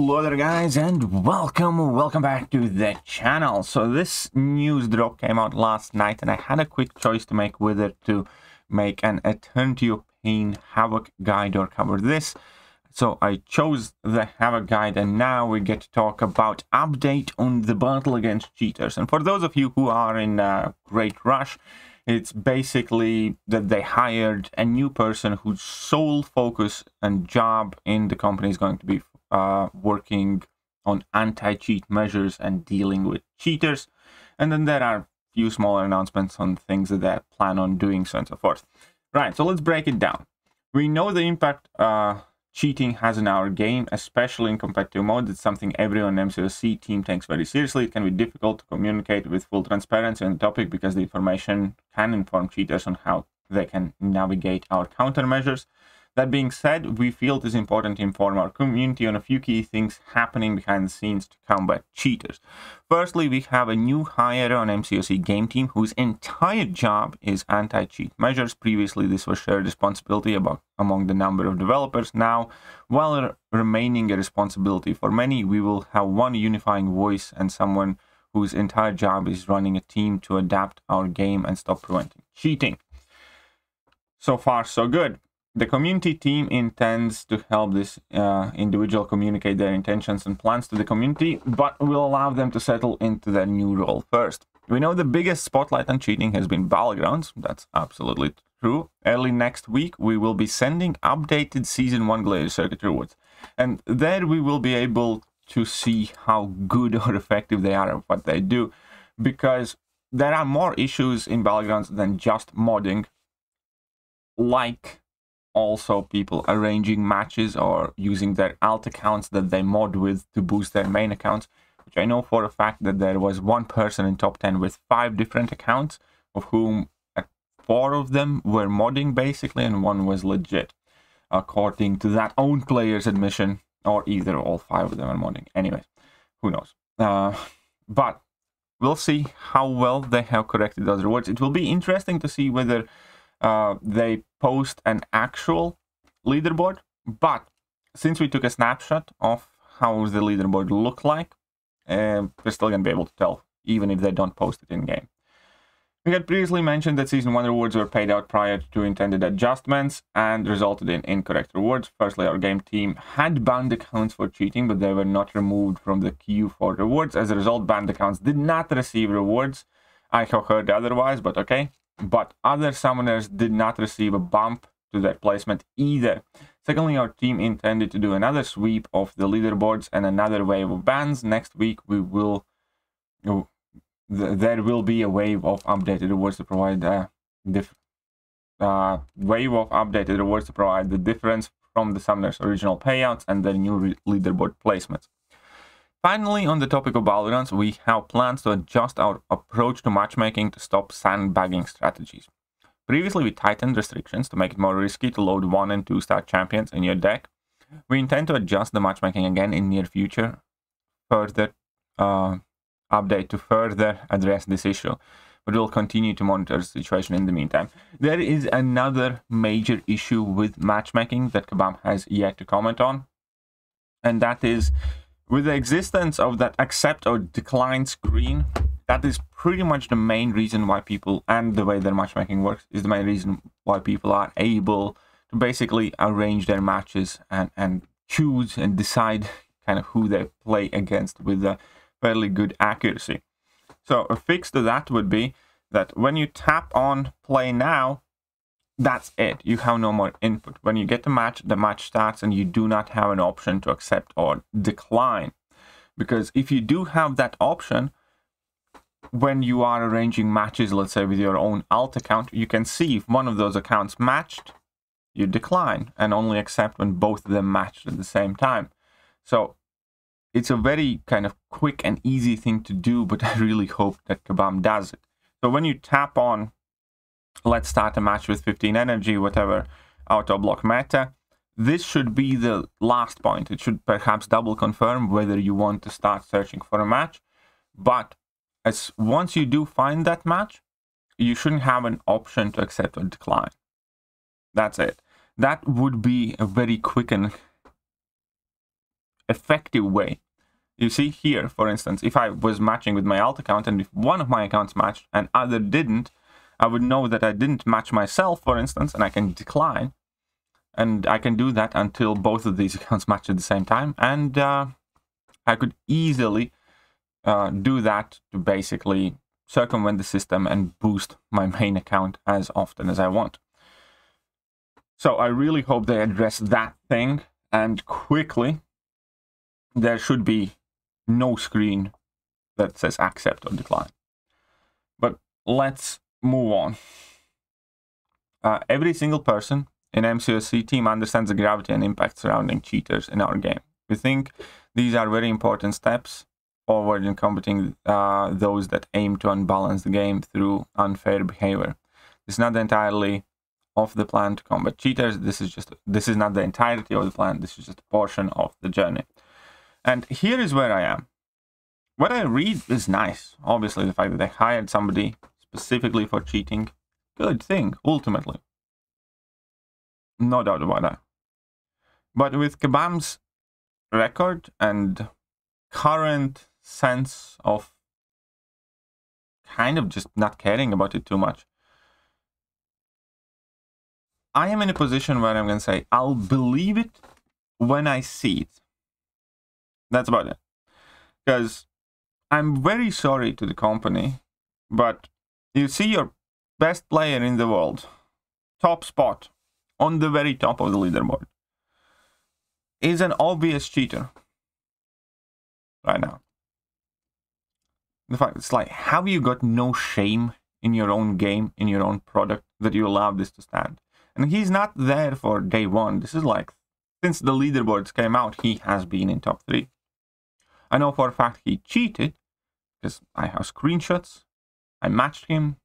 Hello there guys, and welcome back to the channel. So this news drop came out last night and I had a quick choice to make whether to make an Eternity of Pain Havoc guide or cover this. So I chose the Havoc guide, and now we get to talk about update on the battle against cheaters. And for those of you who are in a great rush, it's basically that they hired a new person whose sole focus and job in the company is going to be working on anti-cheat measures and dealing with cheaters. And then there are a few smaller announcements on things that they plan on doing, so on and so forth. Right, so let's break it down. We know the impact cheating has in our game, especially in competitive mode. It's something everyone in MCOC team takes very seriously. It can be difficult to communicate with full transparency on the topic because the information can inform cheaters on how they can navigate our countermeasures. That being said, we feel it is important to inform our community on a few key things happening behind the scenes to combat cheaters. Firstly, we have a new hire on MCOC game team whose entire job is anti-cheat measures. Previously, this was shared responsibility among the number of developers. Now, while remaining a responsibility for many, we will have one unifying voice and someone whose entire job is running a team to adapt our game and stop preventing cheating. So far, so good. The community team intends to help this individual communicate their intentions and plans to the community, but will allow them to settle into their new role first. We know the biggest spotlight on cheating has been Battlegrounds. That's absolutely true. Early next week, we will be sending updated Season 1 Glacier Circuit rewards. And there we will be able to see how good or effective they are at what they do, because there are more issues in Battlegrounds than just modding, like also people arranging matches or using their alt accounts that they mod with to boost their main accounts, which I know for a fact that there was one person in top 10 with 5 different accounts, of whom 4 of them were modding basically and 1 was legit, according to that own player's admission, or either all 5 of them are modding. Anyway, who knows. But we'll see how well they have corrected those rewards. It will be interesting to see whether they post an actual leaderboard, but since we took a snapshot of how the leaderboard looked like, we're still going to be able to tell, even if they don't post it in game. We had previously mentioned that Season 1 rewards were paid out prior to intended adjustments and resulted in incorrect rewards. Firstly, our game team had banned accounts for cheating, but they were not removed from the queue for rewards. As a result, banned accounts did not receive rewards. I have heard otherwise, but okay. But other summoners did not receive a bump to their placement either. Secondly, our team intended to do another sweep of the leaderboards and another wave of bans. Next week, there will be a wave of updated rewards to provide the difference from the summoners' original payouts and their new leaderboard placements. Finally, on the topic of Battlegrounds, we have plans to adjust our approach to matchmaking to stop sandbagging strategies. Previously, we tightened restrictions to make it more risky to load 1- and 2-star champions in your deck. We intend to adjust the matchmaking again in near future, further update to further address this issue, but we'll continue to monitor the situation in the meantime. There is another major issue with matchmaking that Kabam has yet to comment on, and that is, with the existence of that accept or decline screen, that is pretty much the main reason why people, and the way their matchmaking works, is the main reason why people are able to basically arrange their matches and choose and decide kind of who they play against with a fairly good accuracy. So a fix to that would be that when you tap on play now, that's it. You have no more input. When you get the match starts and you do not have an option to accept or decline. Because if you do have that option, when you are arranging matches, let's say with your own alt account, you can see if one of those accounts matched, you decline and only accept when both of them matched at the same time. So it's a very kind of quick and easy thing to do, but I really hope that Kabam does it. So when you tap on let's start a match with 15 energy, whatever, auto block meta, this should be the last point. It should perhaps double confirm whether you want to start searching for a match. But once you do find that match, you shouldn't have an option to accept or decline. That's it. That would be a very quick and effective way. You see here, for instance, if I was matching with my alt account and if one of my accounts matched and other didn't, I would know that I didn't match myself, for instance, and I can decline. And I can do that until both of these accounts match at the same time. And I could easily do that to basically circumvent the system and boost my main account as often as I want. So I really hope they address that thing, and quickly. There should be no screen that says accept or decline. But let's move on. Every single person in MCOC team understands the gravity and impact surrounding cheaters in our game. We think these are very important steps forward in combating those that aim to unbalance the game through unfair behavior. It's not entirely of the plan to combat cheaters. This is not the entirety of the plan. This is just a portion of the journey. And here is where I am. What I read is nice. Obviously, the fact that they hired somebody specifically for cheating, good thing, ultimately. No doubt about that. But with Kabam's record and current sense of kind of just not caring about it too much, I am in a position where I'm going to say, I'll believe it when I see it. That's about it. Because I'm very sorry to the company, but you see your best player in the world, top spot, on the very top of the leaderboard, is an obvious cheater right now. The fact it's like, have you got no shame in your own game, in your own product, that you allow this to stand? And he's not there for day one. This is like, since the leaderboards came out, he has been in top 3. I know for a fact he cheated, because I have screenshots. I matched him,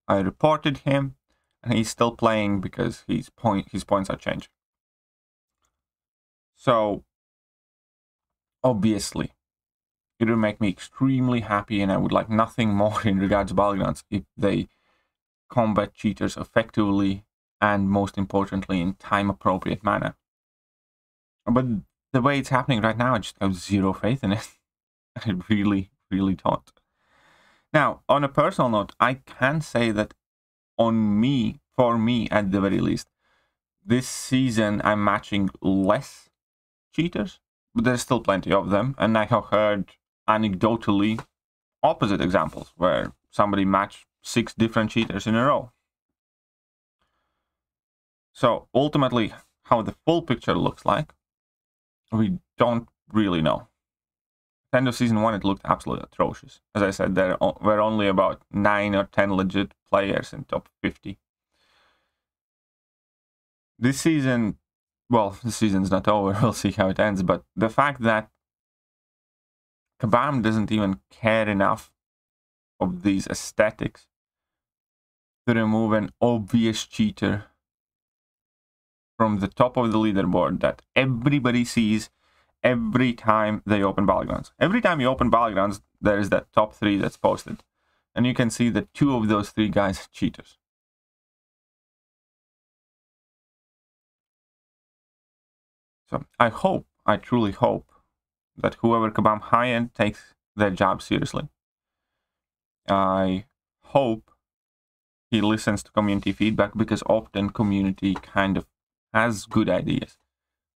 I reported him, and he's still playing because his points are changing. So, obviously, it would make me extremely happy, and I would like nothing more in regards to Battlegrounds if they combat cheaters effectively and, most importantly, in time-appropriate manner. But the way it's happening right now, I just have zero faith in it. I really, really don't. Now, on a personal note, I can say that for me at the very least, this season I'm matching less cheaters, but there's still plenty of them. And I have heard anecdotally opposite examples where somebody matched 6 different cheaters in a row. So ultimately, how the full picture looks like, we don't really know. End of season 1, it looked absolutely atrocious. As I said, there were only about 9 or 10 legit players in top 50. This season, well, the season's not over. We'll see how it ends. But the fact that Kabam doesn't even care enough of these aesthetics to remove an obvious cheater from the top of the leaderboard that everybody sees every time they open Battlegrounds. Every time you open Battlegrounds, there is that top 3 that's posted. And you can see that 2 of those 3 guys are cheaters. So I truly hope that whoever Kabam hired takes their job seriously. I hope he listens to community feedback, because often community kind of has good ideas.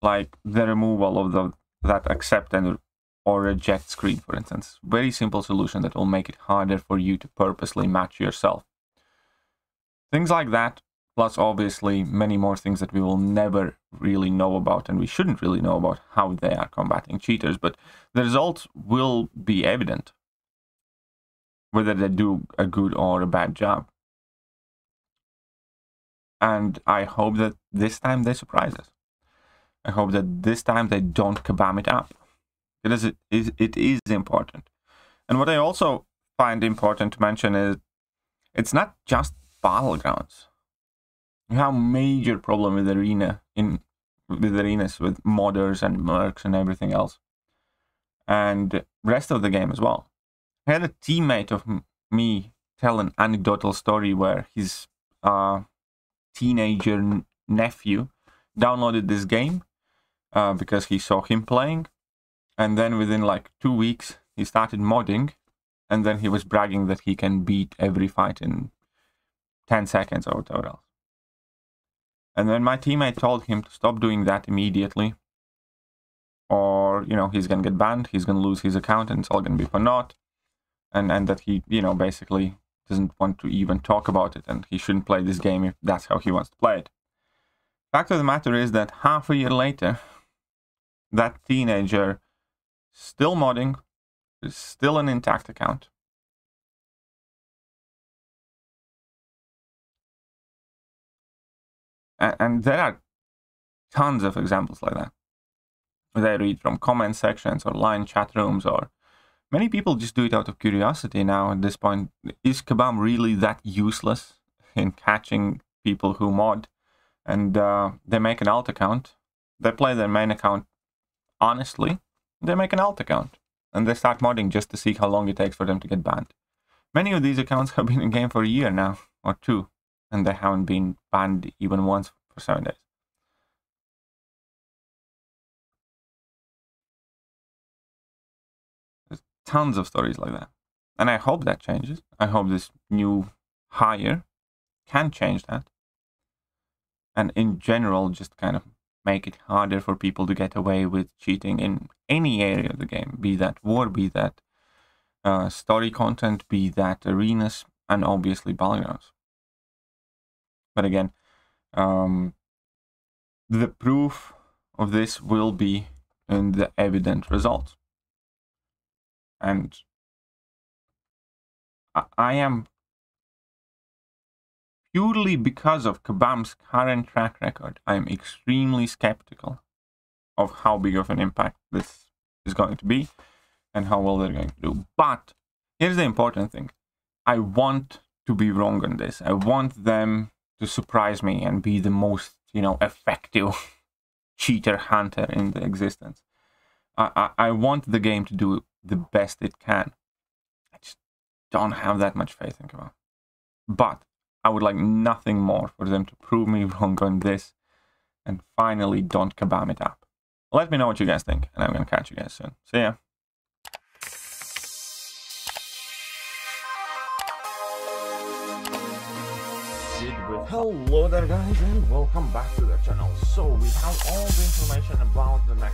Like the removal of that accept and or reject screen, for instance. Very simple solution that will make it harder for you to purposely match yourself. Things like that, plus obviously many more things that we will never really know about, and we shouldn't really know about how they are combating cheaters, but the results will be evident, whether they do a good or a bad job. And I hope that this time they surprise us. I hope that this time they don't Kabam it up, because it is important. And what I also find important to mention is it's not just Battlegrounds. You have a major problem with arenas, with modders and mercs and everything else, and rest of the game as well. I had a teammate of me tell an anecdotal story where his teenager nephew downloaded this game because he saw him playing, And then within like 2 weeks, he started modding. And then he was bragging that he can beat every fight in 10 seconds or whatever else. And then my teammate told him to stop doing that immediately. Or, you know, he's going to get banned. He's going to lose his account and it's all going to be for naught. And that he, you know, basically doesn't want to even talk about it. And he shouldn't play this game if that's how he wants to play it. Fact of the matter is that half a year later, that teenager still modding, is still an intact account. And there are tons of examples like that. They read from comment sections or line chat rooms, or many people just do it out of curiosity now at this point. Is Kabam really that useless in catching people who mod? And they make an alt account. They play their main account honestly. They make an alt account. And they start modding just to see how long it takes for them to get banned. Many of these accounts have been in game for a year now, or 2. And they haven't been banned even once for 7 days. There's tons of stories like that. And I hope that changes. I hope this new hire can change that. And in general, just kind of make it harder for people to get away with cheating in any area of the game. Be that war, be that story content, be that arenas, and obviously battlegrounds. But again, the proof of this will be in the evident results. And I am, purely because of Kabam's current track record, I'm extremely skeptical of how big of an impact this is going to be and how well they're going to do. But here's the important thing. I want to be wrong on this. I want them to surprise me and be the most, you know, effective cheater hunter in the existence. I want the game to do the best it can. I just don't have that much faith in Kabam. But I would like nothing more for them to prove me wrong on this and finally don't Kabam it up. Let me know what you guys think, and I'm going to catch you guys soon. See ya. Hello there guys, and welcome back to the channel. So we have all the information about the next